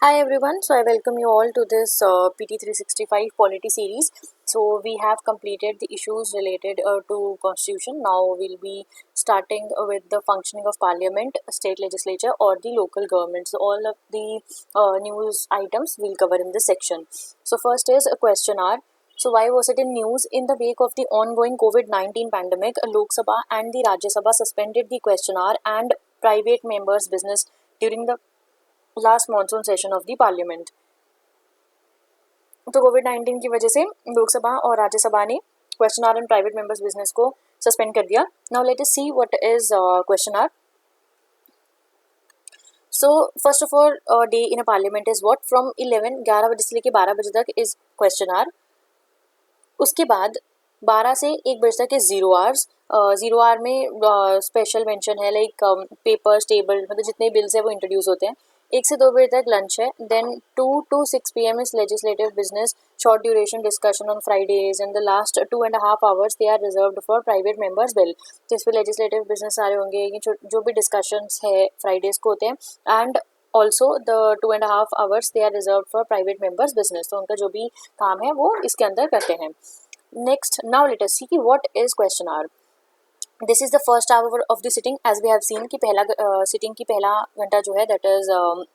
Hi everyone, so I welcome you all to this PT 365 Polity series. So we have completed the issues related to Constitution. Now we'll be starting with the functioning of Parliament, state legislature or the local government. So all of the news items we'll cover in this section. So first is a question hour. So why was it in news? In the wake of the ongoing COVID-19 pandemic, Lok Sabha and the Rajya Sabha suspended the question hour and private members' business during the last monsoon session of the parliament. तो कोविड-19 की वजह से लोकसभा और राज्यसभा ने question hour and private members business को suspend कर दिया। Now let us see what is question hour. So first of all day in a parliament is what from 11 बजे से लेकर 12 बजे तक इज क्वेश्चन आवर। उसके बाद 12 से 1 बजे तक is zero hours. Zero hour में स्पेशल मेंशन है लाइक पेपर्स टेबल मतलब जितने बिल्स है वो इंट्रोड्यूस होते हैं। 1 से 2 बजे तक लंच है। Then 2 to 6 PM is legislative business, short duration discussion on Fridays and the last 2.5 hours they are reserved for private members bill. तो इस पर लेजिस्लेटिव बिजनेस सारे होंगे, ये जो भी डिस्कशंस है फ्राइडेज को होते हैं। And also the 2.5 hours they are reserve for private members business, तो उनका जो भी काम है वो इसके अंदर करते हैं। Next now let us see कि what is question hour. This is the first hour of the sitting as we have seen कि पहला सिटिंग की पहला घंटा जो है that is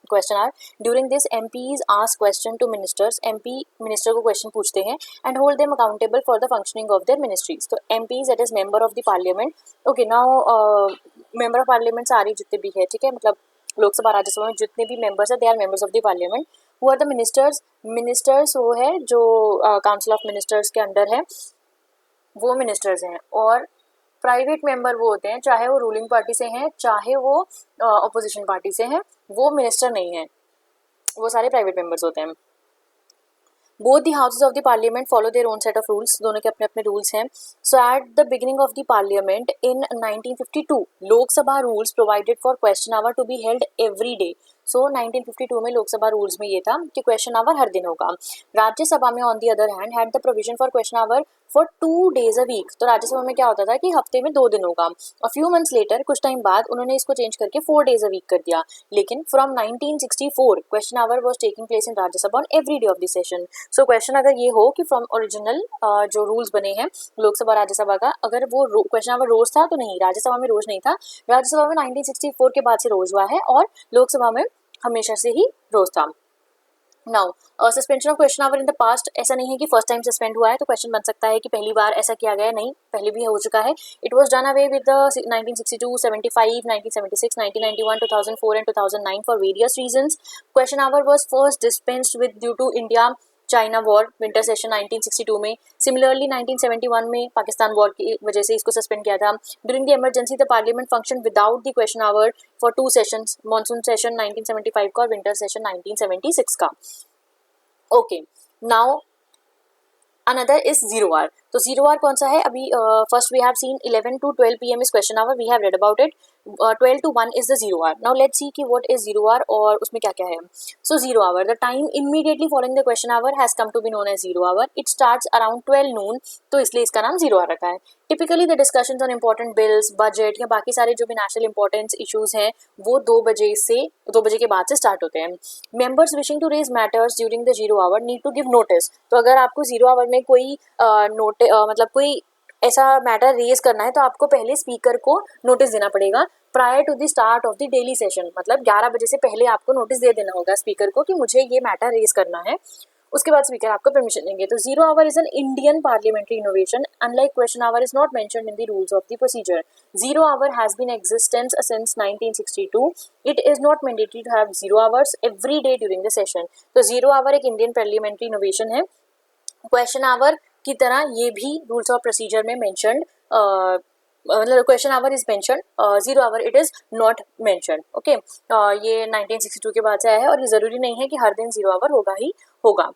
question hour. During this MPs ask question to ministers. MP minister को question पूछते हैं and hold them accountable for the functioning of their ministries. तो MPs that is member of the parliament. Okay now member of parliament सारी जितने भी है, ठीक है, मतलब लोकसभा राज्यसभा में जितने भी मेंबर्स है they are members of the parliament. Who are the ministers? Ministers वो है जो काउंसिल ऑफ मिनिस्टर्स के अंडर है, वो मिनिस्टर्स हैं। और प्राइवेट मेंबर वो होते हैं चाहे वो रूलिंग पार्टी से हैं चाहे वो अपोजिशन पार्टी से हैं, वो मिनिस्टर नहीं है, वो सारे प्राइवेट मेंबर्स होते हैं। Both the houses of the parliament follow their own set of rules, दोनों के अपने अपने रूल्स हैं। So at the beginning of the parliament in 1952 Lok Sabha rules provided for question hour to be held every day. So 1952 में Lok Sabha rules में ये था कि क्वेश्चन आवर हर दिन होगा। राज्यसभा में on the other hand had the provision for question hour for 2 days a week. तो राज्यसभा में क्या होता था कि हफ्ते में 2 दिन होगा। अ फ्यू मंथ्स लेटर, कुछ टाइम बाद उन्होंने इसको चेंज करके 4 days अ वीक कर दिया। लेकिन from 1964 question hour was taking place in Rajya Sabha on every day of the session. So question अगर ये हो कि फ्रॉम ओरिजिनल जो रूल्स बने हैं लोकसभा राज्यसभा का, अगर वो क्वेश्चन आवर रोज था तो नहीं, राज्यसभा में रोज नहीं था। राज्यसभा में 1964 के बाद से रोज हुआ है और लोकसभा में हमेशा से ही रोज था। Now suspension of question hour in the past, ऐसा नहीं है कि फर्स्ट टाइम सस्पेंड हुआ है तो क्वेश्चन बन सकता है कि पहली बार ऐसा किया गया, नहीं, पहले भी हो चुका है। It was done away with the 1962, 75, 1976, 1991, 2004 and 2009 for various reasons. Question hour was first dispensed with due to India China war winter session 1962 में। सिमिलरली 1971 में पाकिस्तान वॉर की वजह से इसको सस्पेंड किया था। During the emergency the parliament function without the question hour for 2 sessions, monsoon session 1975 का और विंटर सेशन 1976 का। Okay now another is zero hour. तो जीरो आवर कौन सा है? अभी first we have seen 11 to 12 PM is question hour, we have read about it. 12 to 1 is the zero hour. Now let's see कि what is zero our और उसमें क्या क्या है। So zero hour, the time immediately following the question hour has come to be known as zero hour. It starts around 12 noon, तो इसलिए इसका नाम जीरो आवर रखा है। Typically the discussions on important bills, budget या बाकी सारे जो भी नेशनल इंपॉर्टेंस इश्यूज हैं वो 2 बजे के बाद से स्टार्ट होते हैं। Members wishing to raise matters during the zero hour need to give notice. तो अगर आपको जीरो आवर में कोई मतलब कोई ऐसा मैटर रेज करना है तो आपको पहले स्पीकर को नोटिस देना पड़ेगा prior to the start of the daily session. मतलब 11 बजे से पहले आपको नोटिस दे देना होगा स्पीकर को कि मुझे ये मैटर रेज करना है, उसके बाद स्पीकर आपको परमिशन देंगे। तो zero hour is an Indian parliamentary innovation. Unlike question hour is not mentioned in the rules of the procedure. Zero hour has been existence since 1962। It is not mandatory to have zero hours every day during the session. तो zero hour एक Indian parliamentary innovation है। Question hour की तरह ये भी rules of procedure में mentioned, मतलब question hour is mentioned, zero hour it is not mentioned. Okay, ये 1962 के बाद से आया है और ये जरूरी नहीं है कि हर दिन जीरो आवर होगा ही होगा।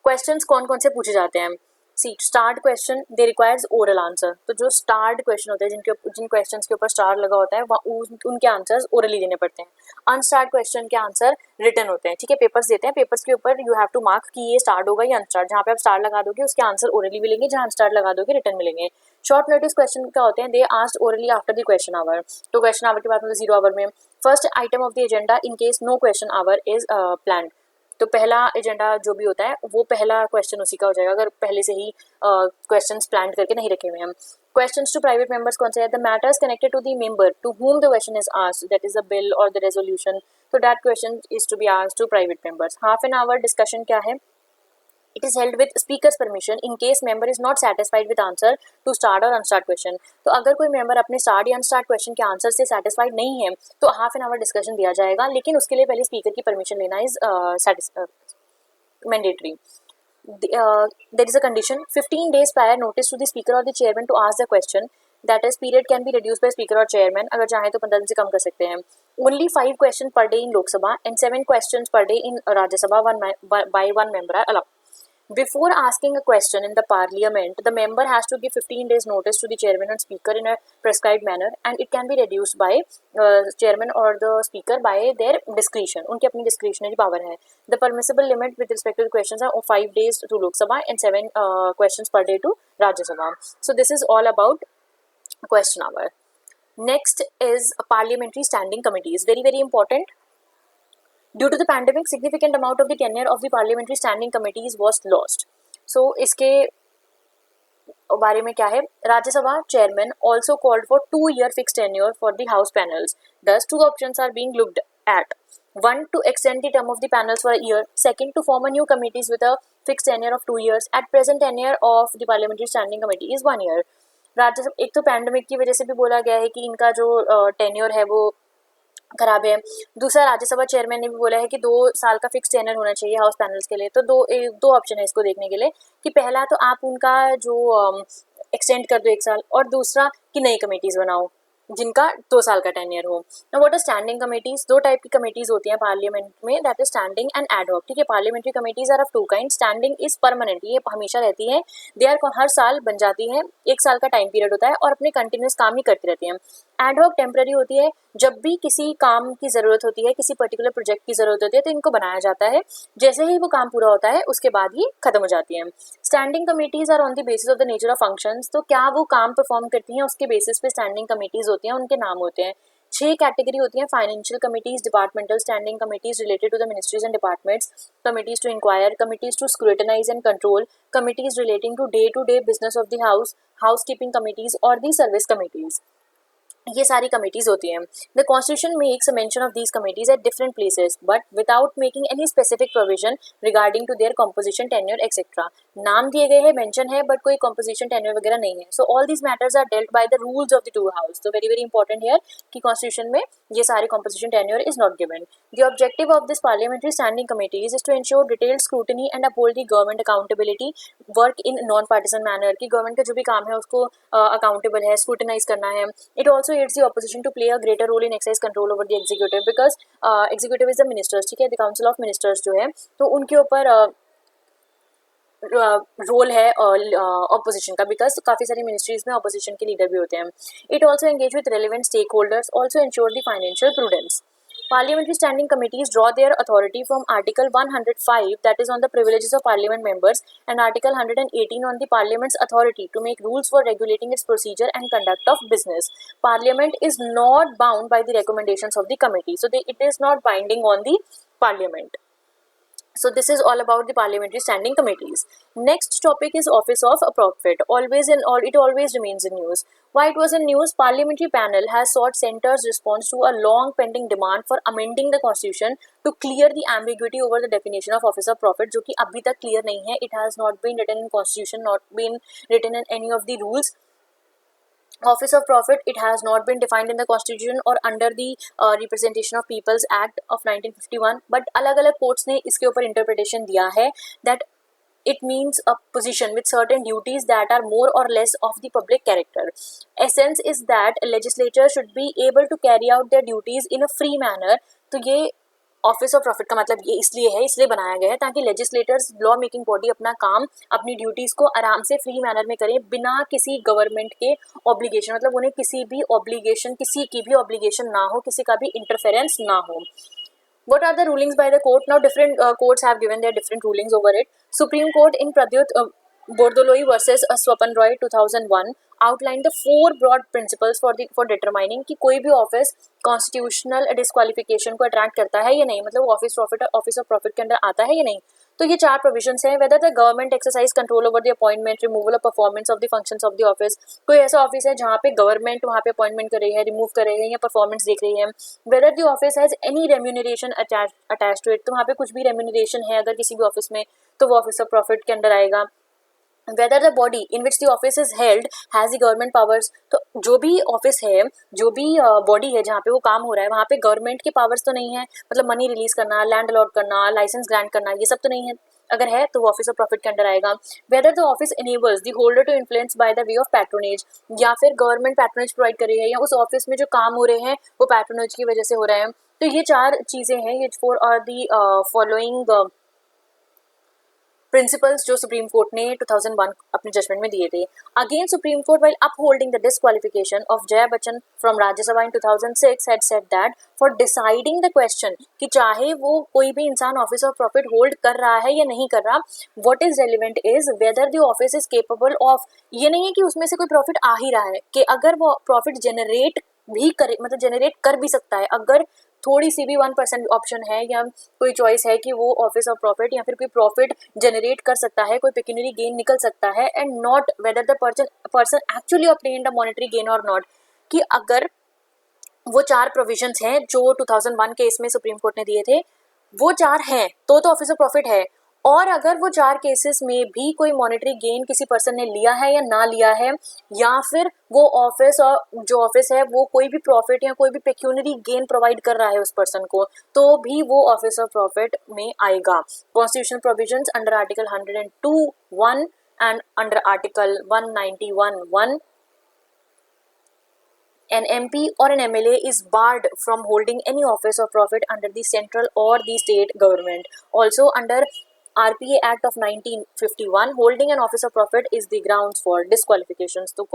क्वेश्चंस कौन कौन से पूछे जाते हैं? सी स्टार्ट क्वेश्चन दे रिक्वायर्स ओरल आंसर। तो जो स्टार्ट क्वेश्चन होते हैं जिन क्वेश्चंस के ऊपर स्टार लगा होता है उनके आंसर्स ओरली देने पड़ते हैं। अनस्टार्ट क्वेश्चन के आंसर रिटन होते हैं, ठीक है, पेपर्स देते हैं, पेपर्स के ऊपर यू हैव टू मार्क कि ये स्टार्ट होगा या अनस्टार्ट। जहाँ पे आप स्टार लगा दोगे उसके आंसर ओरली मिलेंगे, जहाँ अनस्टार्ट लगा दोगे रिटन मिलेंगे। शॉर्ट नोटिस क्वेश्चन क्या होते हैं, they asked orally after the question hour, तो क्वेश्चन आवर के बाद मतलब 0 आवर में first item of the agenda in case no question hour is planned, तो पहला एजेंडा जो भी होता है वो पहला क्वेश्चन उसी का हो जाएगा अगर पहले से ही क्वेश्चंस प्लान करके नहीं रखे हुए हैं। क्वेश्चंस टू प्राइवेट मेंबर्स कौन से है, the matters connected to the member to whom the question is asked, that is the bill और द रेजोल्यूशन, तो that question is to be asked to private members. Half an hour discussion क्या है, it is held with speaker's permission in case member is not satisfied with answer to start or unstart question, तो अगर कोई member अपने start या unstarred question के answer से satisfied नहीं है तो हाफ एन आवर डिस्कशन दिया जाएगा, लेकिन उसके लिए पहले स्पीकर की परमिशन लेना is mandatory. There is a condition 15 days prior notice to the speaker or the chairman to ask the question, that is period can be reduced by speaker or chairman, अगर चाहे तो 15 दिन से कम कर सकते हैं। Only 5 questions per day in Lok Sabha and 7 questions per day in Rajya Sabha by one member are allowed. Before asking a question in the parliament, the member has to give 15 days notice to the chairman and speaker in a prescribed manner, and it can be reduced by chairman or the speaker by their discretion, उनकी अपनी discretionary power है। The permissible limit with respect to the questions are 5 days to Lok Sabha and 7 questions per day to Rajya Sabha. So this is all about question hour. Next is parliamentary standing committees, very very important. Due to the pandemic, significant amount of the tenure of the parliamentary standing committees was lost. So इसके बारे में क्या है, Rajya Sabha chairman also called for 2-year fixed tenure for the house panels. Thus, 2 options are being looked at. 1, to extend the term of the panels for a year. 2, to form a new committees with a fixed tenure of 2 years. At present, tenure of the parliamentary standing committee is 1 year. Rajya Sabha एक तो pandemic की वजह से भी बोला गया है कि इनका जो टेन्योर है वो खराब है, दूसरा राज्यसभा चेयरमैन ने भी बोला है कि 2 साल का फिक्स टेन्योर होना चाहिए हाउस पैनल्स के लिए, तो दो ऑप्शन है इसको देखने के लिए कि पहला तो आप उनका जो एक्सटेंड कर दो 1 साल, और दूसरा कि नई कमेटीज बनाओ जिनका 2 साल का टेन्योर हो। Now what are standing committees, 2 type की कमेटीज होती हैं पार्लियामेंट में, that is standing and ad hoc, ठीक है। Parliamentary committees are of 2 kind, standing is permanent, ये हमेशा रहती है, दे आर हर साल बन जाती है, 1 साल का टाइम पीरियड होता है और अपने कंटिन्यूस काम ही करती रहती हैं। एड हॉक टेम्पररी होती है, जब भी किसी काम की ज़रूरत होती है, किसी पर्टिकुलर प्रोजेक्ट की ज़रूरत होती है तो इनको बनाया जाता है, जैसे ही वो काम पूरा होता है उसके बाद ही खत्म हो जाती है। Standing committees are on the basis of the nature of functions, तो क्या वो काम परफॉर्म करती हैं उसके बेसिस पे स्टैंडिंग कमेटीज़ होती हैं, उनके नाम होते हैं। 6 कैटेगरी होती हैं, financial committees, departmental standing committees related to the ministries and departments, committees to inquire, committees to scrutinize and control, committees relating to day business of the house keeping committees और the service committees, ये सारी committees होती हैं। The constitution makes a mention of these committees at different places but without making any specific provision regarding to their composition, tenure etcetera. नाम दिए गए हैं, mention है, बट कोई कॉम्पोजिशन, टेन्योर वगैरह नहीं है। So all these matters are dealt by the rules of the 2 house, तो वेरी वेरी इंपॉर्टेंट हियर कि कॉन्स्टिट्यूशन में ये सारे composition, tenure is not given. The objective of this parliamentary standing committees is to ensure detailed scrutiny and uphold the government accountability, work in non partisan manner, कि government का जो भी काम है उसको अकाउंटेबल है, स्क्रूटनाइज करना है। It also aids the opposition to play a greater role in exercise control over the executive because executive is the ministers, ठीक है, the council of ministers जो है तो उनके ऊपर रोल है ऑपोजिशन का, बिकॉज काफ़ी सारी मिनिस्ट्रीज में ऑपोजिशन के लीडर भी होते हैं। It also engage with relevant stakeholders, also ensure the financial prudence. Parliamentary standing committees draw their authority from Article 105, that is on the privileges of Parliament members, and Article 118 on the Parliament's authority to make rules for regulating its procedure and conduct of business. Parliament is not bound by the recommendations of the committee, so it is not binding on the Parliament. So this is all about the parliamentary standing committees. Next topic is office of a prophet. It always remains in news. Why it was in news? Parliamentary panel has sought centre's response to a long pending demand for amending the constitution to clear the ambiguity over the definition of office of prophet, जो कि अभी तक clear नहीं है. It has not been written in constitution, not been written in any of the rules. Office of prophet, it has not been defined in the constitution or under the representation of people's act of 1951, but अलग अलग courts ने इसके ऊपर interpretation दिया है that it means a position with certain duties that are more or less of the public character. Essence is that legislature should be able to carry out their duties in a free manner. तो ये office of profit का मतलब ये इसलिए बनाया गया है ताकि लेजिस्लेटर्स, लॉ मेकिंग बॉडी अपना काम, अपनी ड्यूटीज़ को आराम से फ्री मैनर में करें बिना किसी गवर्नमेंट के ऑब्लिगेशन, मतलब उन्हें किसी की भी ऑब्लिगेशन ना हो, किसी का भी इंटरफेरेंस ना हो। What are the rulings by the court? Now different courts have given their different rulings over it. Supreme Court in Pradyut Bordoloi versus Swapan Roy 2001 outlined the 4 broad principles for determining कि कोई भी office constitutional disqualification को attract करता है या नहीं, मतलब वो ऑफिस ऑफ प्रॉफिट के अंदर आता है या नहीं. तो ये 4 प्रोविजंस हैं. Whether the government exercise control over the appointment, removal of performance of the functions of the office. कोई ऐसा ऑफिस है जहाँ पे गवर्नमेंट वहाँ पे अपॉइंटमेंट कर रही है, रिमूव कर रही है या परफॉर्मेंस देख रही है. Whether the office has any remuneration attach to it, तो वहाँ पे कुछ भी रेम्यूनरेशन है अगर किसी भी ऑफिस में, तो वो ऑफिस ऑफ प्रॉफिट के अंदर आएगा. Whether the body in which the office is held has the government powers, तो जो भी ऑफिस है, जो भी बॉडी है जहाँ पे वो काम हो रहा है, वहाँ पे गवर्नमेंट के पावर्स तो नहीं है, मतलब मनी रिलीज करना, लैंड अलॉट करना, लाइसेंस ग्रांट करना, ये सब तो नहीं है. अगर है तो वो ऑफिस ऑफ प्रॉफिट के अंदर आएगा. Whether the office enables the holder to influence by the way of patronage, या फिर गवर्नमेंट पैट्रोनेज प्रोवाइड कर रही है, या उस ऑफिस में जो काम हो रहे हैं वो पैट्रोनेज की वजह से हो रहे हैं. तो ये 4 चीजें हैं, ये 4 आर दी फॉलोइंग प्रिंसिपल्स जो सुप्रीम कोर्ट ने 2001 अपने जजमेंट में दिए थे. Again supreme court while upholding the disqualification of Jaya Bachchan from Rajya Sabha in 2006 had said that for deciding the question कि चाहे वो कोई भी इंसान ऑफिस ऑफ प्रॉफिट होल्ड कर रहा है या नहीं कर रहा, what is relevant is whether the office is capable of, ये नहीं है कि उसमें से कोई प्रॉफिट आ ही रहा है, कि अगर वो प्रॉफिट जनरेट भी करे, मतलब जनरेट कर भी सकता है, अगर थोड़ी सी भी 1% ऑप्शन है या कोई चॉइस है कि वो ऑफिस ऑफ प्रॉफिट या फिर कोई प्रॉफिट जनरेट कर सकता है, कोई पेक्यूनरी गेन निकल सकता है, and not whether the person actually obtained a monetary gain और नॉट, कि अगर वो 4 प्रोविजंस हैं जो 2001 केस में सुप्रीम कोर्ट ने दिए थे, वो 4 हैं तो ऑफिस ऑफ प्रॉफिट है. और अगर वो 4 केसेस में भी कोई मॉनेटरी गेन किसी पर्सन ने लिया है या ना लिया है, या फिर वो ऑफिस और जो ऑफिस है वो कोई भी प्रॉफिट या कोई भी पेक्यूनरी गेन प्रोवाइड कर रहा है उस पर्सन को, तो भी वो ऑफिस ऑफ प्रॉफिट में आएगा. Constitutional provisions under article 102(1) and under article 191(1) an MP or an MLA is barred from holding any office of profit under the central or the state government. Also under RPA Act of 1951, holding an office of profit is the grounds for disqualifications. तो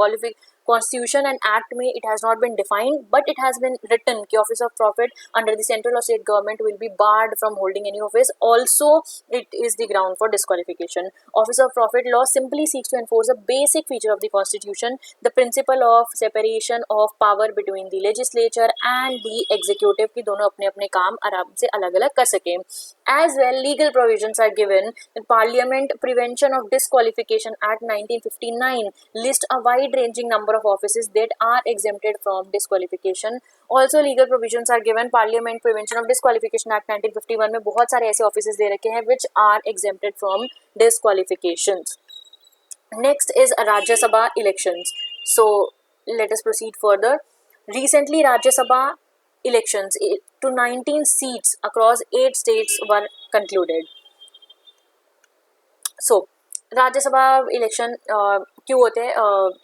Constitution and Act में it has not been defined, but it has been written कि office of profit under the central or state government will be barred from holding any office. Also, it is the ground for disqualification. Office of profit law simply seeks to enforce a basic feature of the Constitution, the principle of separation of power between the legislature and the executive, कि दोनों अपने अपने काम आराम से अलग अलग कर सकें. As well, legal provisions are given. The Parliament Prevention of Disqualification Act 1959 lists a wide-ranging number of offices that are exempted from disqualification. Also, legal provisions are given. Parliament Prevention of Disqualification Act 1951 में बहुत सारे ऐसे offices दे रखे हैं which are exempted from disqualifications. Next is Rajya Sabha elections. So, let us proceed further. Recently, Rajya Sabha elections to 19 seats across 8 states were concluded. So, Rajya Sabha election क्यों होते हैं?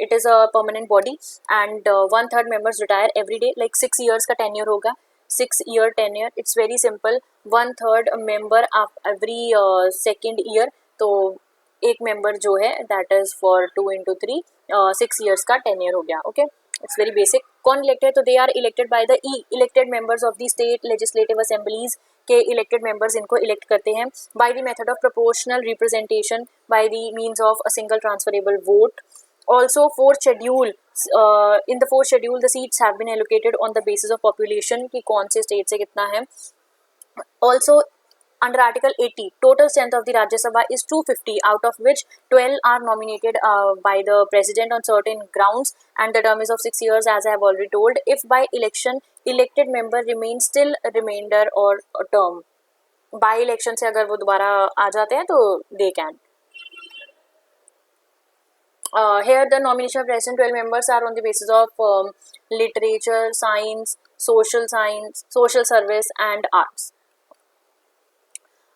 It is a permanent body and 1/3 members retire every day, like 6 years का tenure होगा, 6-year tenure. It's very simple. 1/3 member every second year. तो एक member जो है that is for 2 into 3 6 years का tenure हो गया. Okay, it's very basic. कौन इलेक्ट है? तो they are elected by the elected members of the state legislative assemblies, के elected members इनको elect करते हैं by the method of proportional representation by the means of a single transferable vote. Also, in the 4th schedule the seats have been allocated on the basis of population, कि कौन से state से कितना है. Also, under Article 80, total strength of the Rajya Sabha is 250, out of which 12 are nominated by the President on certain grounds, and the term is of 6 years, as I have already told. If by election elected member remains still remainder or a term, by election से अगर वो दोबारा आ जाते हैं तो they can. Here the nomination of President 12 members are on the basis of literature, science, social service and arts.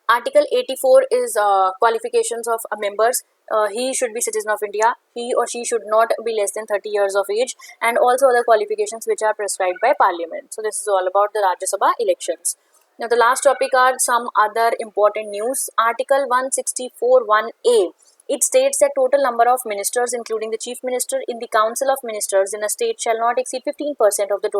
Article 84 is qualifications of members. He should be citizen of India. He or she should not be less than 30 years of age, and also other qualifications which are prescribed by Parliament. So this is all about the Rajya Sabha elections. Now the last topic are some other important news. Article 164(1)(a). It states that total number of ministers, including the chief minister, in the council of ministers in a state shall not exceed 15% of the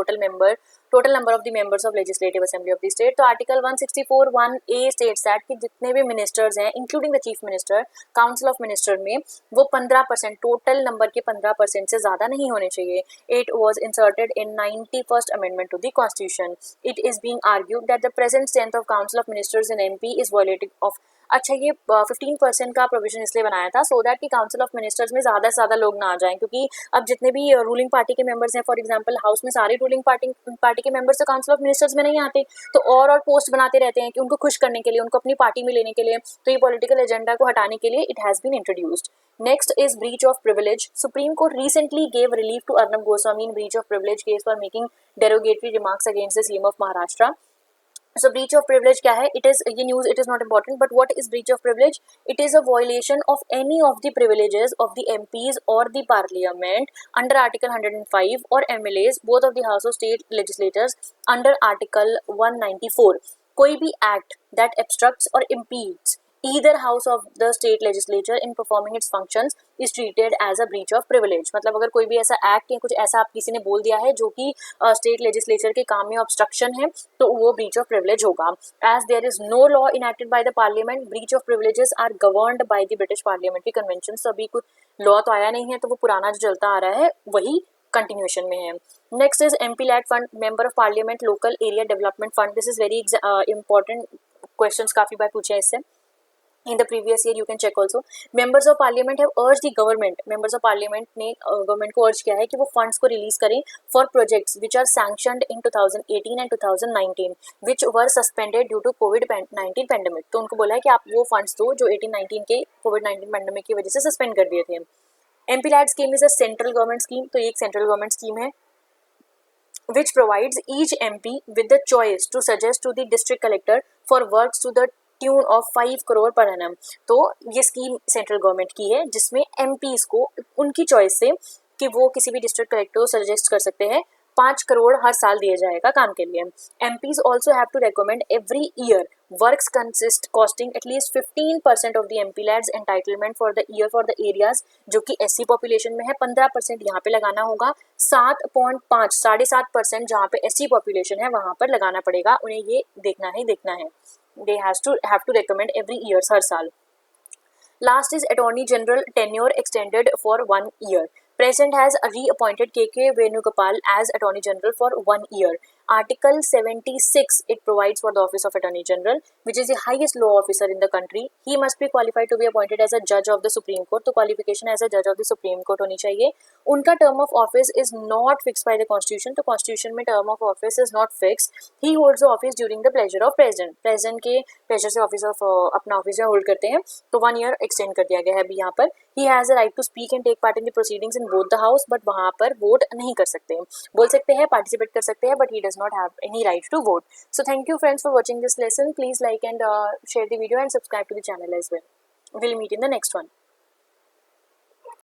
total number of the members of legislative assembly of the state. तो article 164(1)A states that कि जितने भी ministers हैं including the chief minister, council of minister में वो 15% total number के 15% से ज़्यादा नहीं होने चाहिए। It was inserted in 91st amendment to the constitution. It is being argued that the present strength of council of ministers in MP is violating of. अच्छा, ये 15% का प्रोविजन इसलिए बनाया था सो दैट कि काउंसिल ऑफ मिनिस्टर्स में ज़्यादा से ज़्यादा लोग ना आ जाएं, क्योंकि अब जितने भी रूलिंग पार्टी के मेंबर्स हैं, फॉर एग्जांपल हाउस में सारे रूलिंग पार्टी के मेंबर्स तो काउंसिल ऑफ मिनिस्टर्स में नहीं आते, तो और पोस्ट बनाते रहते हैं कि उनको खुश करने के लिए, उनको अपनी पार्टी में लेने के लिए। तो ये पॉलिटिकल एजेंडा को हटाने के लिए it has been introduced. Next is breach of privilege. Supreme Court recently gave relief to Arnab Goswami in breach of privilege case for making derogatory remarks against the CM of Maharashtra. So breach of privilege क्या है? It is ये news, it is not important, but what is breach of privilege? It is a violation of any of the privileges of the MPs or the Parliament under Article 105 or MLAs, both of the House of State Legislators under Article 194. कोई भी act that obstructs or impedes either house of the state legislature in performing its functions is treated as a breach of privilege। मतलब अगर कोई भी ऐसा act या कुछ ऐसा आप किसी ने बोल दिया है जो कि स्टेट लेजिस्लेचर के काम में ऑब्स्ट्रक्शन है, तो वो ब्रीच ऑफ प्रिविलेज होगा। As there is no law enacted by the parliament, breach of privileges are governed by the British parliamentary convention. तो अभी कुछ लॉ तो आया नहीं है, तो वो पुराना जो चलता आ रहा है वही कंटिन्यूएशन में है। Next is MP LAD fund, member of parliament local area development fund. This is very important question, काफी बार पूछे हैं इससे in the previous year, you can check also. Members of parliament have urged the government, members of parliament ने government को अर्ज किया है कि वो फंड्स को रिलीज करें for projects which are sanctioned in 2018 and 2019 which were suspended due to कोविड-19 पेंडेमिक। तो उनको बोला है कि आप वो फंड्स दो जो 18-19 के कोविड-19 पेंडेमिक की वजह से सस्पेंड कर दिए थे। MP LAD scheme is a central government scheme. तो ये एक सेंट्रल गवर्नमेंट स्कीम है which provides each MP with the choice to suggest to the district collector for works to the tune of 5 crore per annum. तो ये scheme central government की है जिसमें MPs को उनकी चॉइस से कि वो किसी भी डिस्ट्रिक्ट कलेक्टर को सजेस्ट कर सकते हैं 5 करोड़ हर साल दिया जाएगा काम के लिए। MPs also have to recommend every year works consist costing at least 15% of the MP lads entitlement for the year for the areas जो कि SC पॉपुलेशन में है। 15% यहाँ पे लगाना होगा, 7.5% जहाँ पे SC पॉपुलेशन है वहाँ पर लगाना पड़ेगा। उन्हें ये देखना है they have to recommend every year हर साल। Last is Attorney General tenure extended for 1 year. President has reappointed KK Venugopal as Attorney General for 1 year. Article 76, it provides for the office of Attorney General, which is the highest law officer in the country. He must be qualified to be appointed as a judge of the Supreme Court. तो qualification as a judge of the Supreme Court होनी चाहिए। उनका term of office is not fixed by the Constitution. तो Constitution में term of office is not fixed. He holds the office during the pleasure of President. President के pleasure से office of अपना office जो hold करते हैं, तो 1 year extend कर दिया गया है अभी यहाँ पर। He has a right to speak and take part in the proceedings in both the house, but वहाँ पर vote नहीं कर सकते, बोल सकते हैं, participate कर सकते हैं, but he does not have any right to vote. So thank you friends for watching this lesson. Please like and share the video and subscribe to the channel as well. We'll meet in the next one.